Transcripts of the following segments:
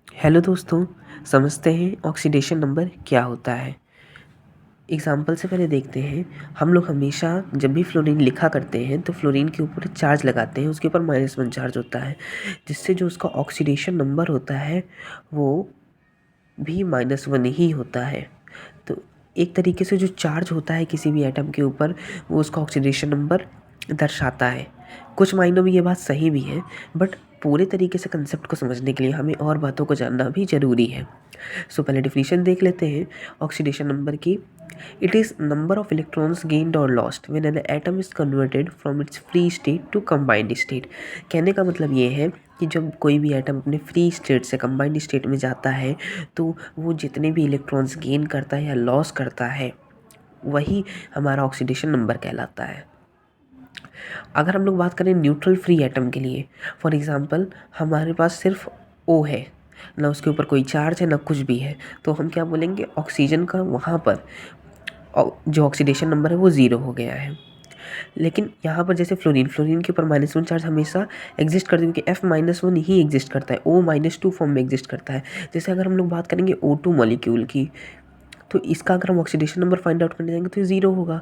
Hello दोस्तों, समझते हैं ऑक्सीडेशन नंबर क्या होता है। एग्जाम्पल से पहले देखते हैं। हम लोग हमेशा जब भी फ्लोरीन लिखा करते हैं तो फ्लोरीन के ऊपर चार्ज लगाते हैं, उसके ऊपर -1 चार्ज होता है, जिससे जो उसका ऑक्सीडेशन नंबर होता है वो भी -1 ही होता है। तो एक तरीके से जो चार्ज होता है किसी भी एटम के ऊपर वो उसका ऑक्सीडेशन नंबर दर्शाता है। कुछ मायनों में ये बात सही भी है, बट पूरे तरीके से कंसेप्ट को समझने के लिए हमें और बातों को जानना भी ज़रूरी है। सो पहले डिफिनीशन देख लेते हैं ऑक्सीडेशन नंबर की। It is number of electrons gained और lost when an atom is converted from its free state to combined state. कहने का मतलब ये है कि जब कोई भी एटम अपने फ्री स्टेट से कंबाइंड स्टेट में जाता है तो वो जितने भी इलेक्ट्रॉन्स गेन करता है या लॉस करता है वही हमारा ऑक्सीडेशन नंबर कहलाता है। अगर हम लोग बात करें न्यूट्रल फ्री एटम के लिए, फॉर एग्ज़ाम्पल हमारे पास सिर्फ ओ है, ना उसके ऊपर कोई चार्ज है ना कुछ भी है, तो हम क्या बोलेंगे, ऑक्सीजन का वहाँ पर जो ऑक्सीडेशन नंबर है वो ज़ीरो हो गया है। लेकिन यहाँ पर जैसे फ्लोरीन के ऊपर -1 चार्ज हमेशा एग्जिस्ट करता है, क्योंकि F-1 ही एग्जिस्ट करता है, O-2 फॉर्म में एग्जिस्ट करता है। जैसे अगर हम लोग बात करेंगे O2 मॉलिक्यूल की, तो इसका अगर हम ऑक्सीडेशन नंबर फाइंड आउट करने जाएंगे तो ये ज़ीरो होगा,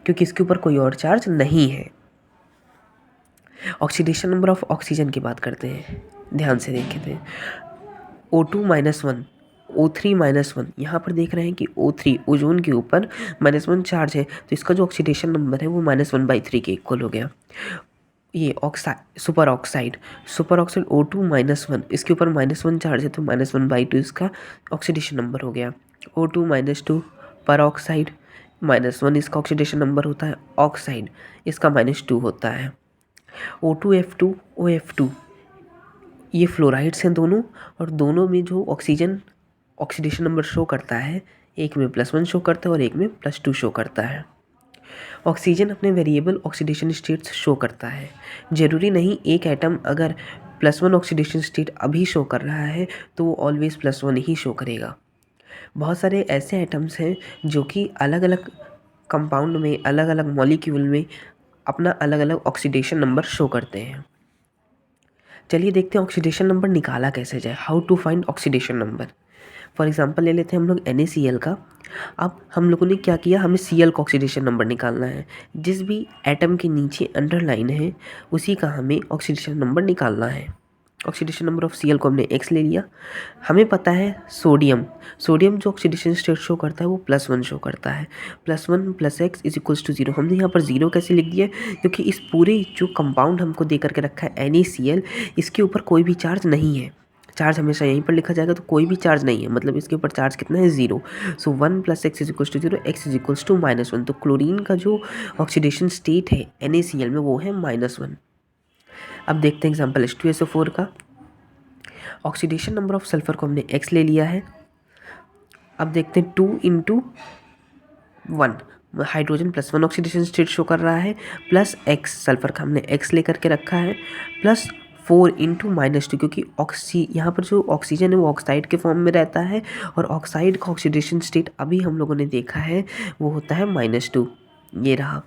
क्योंकि इसके ऊपर कोई और चार्ज नहीं है। ऑक्सीडेशन नंबर ऑफ ऑक्सीजन की बात करते हैं, ध्यान से देखते हैं। O2-1, O3-1, यहाँ पर देख रहे हैं कि O3 ओजोन के ऊपर -1 चार्ज है, तो इसका जो ऑक्सीडेशन नंबर है वो -1/3 के इक्वल हो गया। ये सुपर ऑक्साइड O2-1, इसके ऊपर -1 चार्ज है तो -1/2 इसका ऑक्सीडेशन नंबर हो गया। O2-2 पर ऑक्साइड, -1 इसका ऑक्सीडेशन नंबर होता है। ऑक्साइड इसका -2 होता है। O2F2 OF2, ये फ्लोराइड्स हैं दोनों, और दोनों में जो ऑक्सीजन ऑक्सीडेशन नंबर शो करता है, एक में +1 शो करता है और एक में +2 शो करता है। ऑक्सीजन अपने वेरिएबल ऑक्सीडेशन स्टेट्स शो करता है। ज़रूरी नहीं एक एटम अगर +1 ऑक्सीडेशन स्टेट अभी शो कर रहा है तो वो ऑलवेज +1 ही शो करेगा। बहुत सारे ऐसे एटम्स हैं जो कि अलग अलग कंपाउंड में, अलग अलग मॉलिक्यूल में अपना अलग अलग ऑक्सीडेशन नंबर शो करते हैं। चलिए देखते हैं ऑक्सीडेशन नंबर निकाला कैसे जाए। How to find oxidation number. For example ले लेते हैं हम लोग NaCl का। अब हम लोगों ने क्या किया, हमें Cl का ऑक्सीडेशन नंबर निकालना है। जिस भी एटम के नीचे अंडरलाइन है उसी का हमें ऑक्सीडेशन नंबर निकालना है। ऑक्सीडेशन नंबर ऑफ Cl को हमने x ले लिया। हमें पता है सोडियम जो ऑक्सीडेशन स्टेट शो करता है वो +1 शो करता है। +1 + x = 0। हमने यहाँ पर 0 कैसे लिख दिया, क्योंकि इस पूरे जो कंपाउंड हमको दे करके रखा है NaCl, इसके ऊपर कोई भी चार्ज नहीं है। चार्ज हमेशा यहीं पर लिखा जाएगा, तो कोई भी चार्ज नहीं है, मतलब इसके ऊपर चार्ज कितना है, 0। सो 1 + x = 0, x = -1। तो क्लोरीन का जो ऑक्सीडेशन स्टेट है NaCl में वो है -1। अब देखते हैं एग्जाम्पल H2SO4 का। ऑक्सीडेशन नंबर ऑफ सल्फर को हमने x ले लिया है। अब देखते हैं 2 × 1, हाइड्रोजन +1 ऑक्सीडेशन स्टेट शो कर रहा है, +x सल्फर का हमने x लेकर के रखा है, +4 × -2, क्योंकि यहाँ पर जो ऑक्सीजन है वो ऑक्साइड के फॉर्म में रहता है, और ऑक्साइड का ऑक्सीडेशन स्टेट अभी हम लोगों ने देखा है वो होता है -2। ये रहा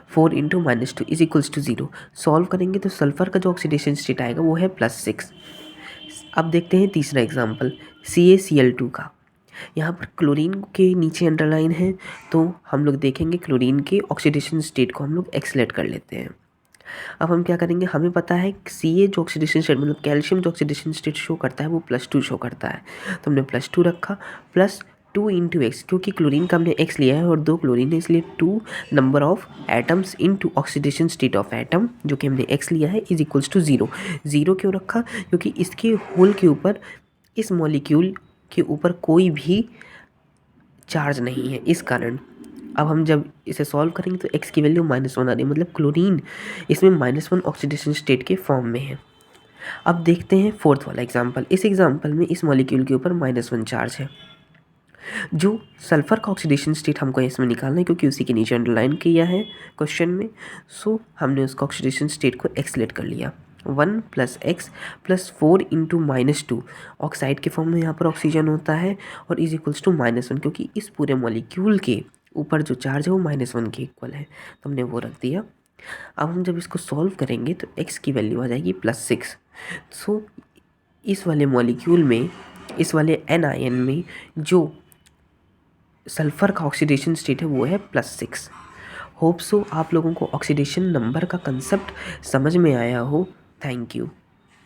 4 × -2 = 0। सॉल्व करेंगे तो सल्फर का जो ऑक्सीडेशन स्टेट आएगा वो है +6। अब देखते हैं तीसरा एग्जाम्पल CaCl2 का। यहाँ पर क्लोरीन के नीचे अंडरलाइन है, तो हम लोग देखेंगे क्लोरीन के ऑक्सीडेशन स्टेट को हम लोग एक्सलेट कर लेते हैं। अब हम क्या करेंगे, हमें पता है Ca जो ऑक्सीडेशन स्टेट, मतलब कैल्शियम जो ऑक्सीडेशन स्टेट शो करता है वो +2 शो करता है, तो हमने +2 रखा। +2 × x, क्योंकि क्लोरीन का हमने x लिया है और 2 क्लोरीन है, इसलिए 2 number of atoms into oxidation state of atom, जो कि हमने x लिया है, = 0। 0 क्यों रखा, क्योंकि इसके होल के ऊपर, इस मॉलिक्यूल के ऊपर कोई भी चार्ज नहीं है, इस कारण। अब हम जब इसे सॉल्व करेंगे तो x की वैल्यू -1 आ रही है, मतलब क्लोरीन इसमें -1 ऑक्सीडेशन स्टेट के फॉर्म में है। अब देखते हैं फोर्थ वाला एग्जाम्पल। इस एग्जाम्पल में इस मॉलिक्यूल के ऊपर -1 चार्ज है। जो सल्फर का ऑक्सीडेशन स्टेट हमको इसमें निकालना है, क्योंकि उसी के नीचे अंडरलाइन किया है क्वेश्चन में, सो हमने उसका ऑक्सीडेशन स्टेट को एक्सलेट कर लिया। 1 + x + 4 × -2, ऑक्साइड के फॉर्म में यहाँ पर ऑक्सीजन होता है, और = -1, क्योंकि इस पूरे मॉलिक्यूल के ऊपर जो चार्ज है वो -1 के इक्वल है, तो हमने वो रख दिया। अब हम जब इसको सॉल्व करेंगे तो x की वैल्यू आ जाएगी +6। सो इस वाले मॉलिक्यूल में, इस वाले एनआईएन में जो सल्फ़र का ऑक्सीडेशन स्टेट है वो है +6। होप सो आप लोगों को ऑक्सीडेशन नंबर का कंसेप्ट समझ में आया हो। Thank you.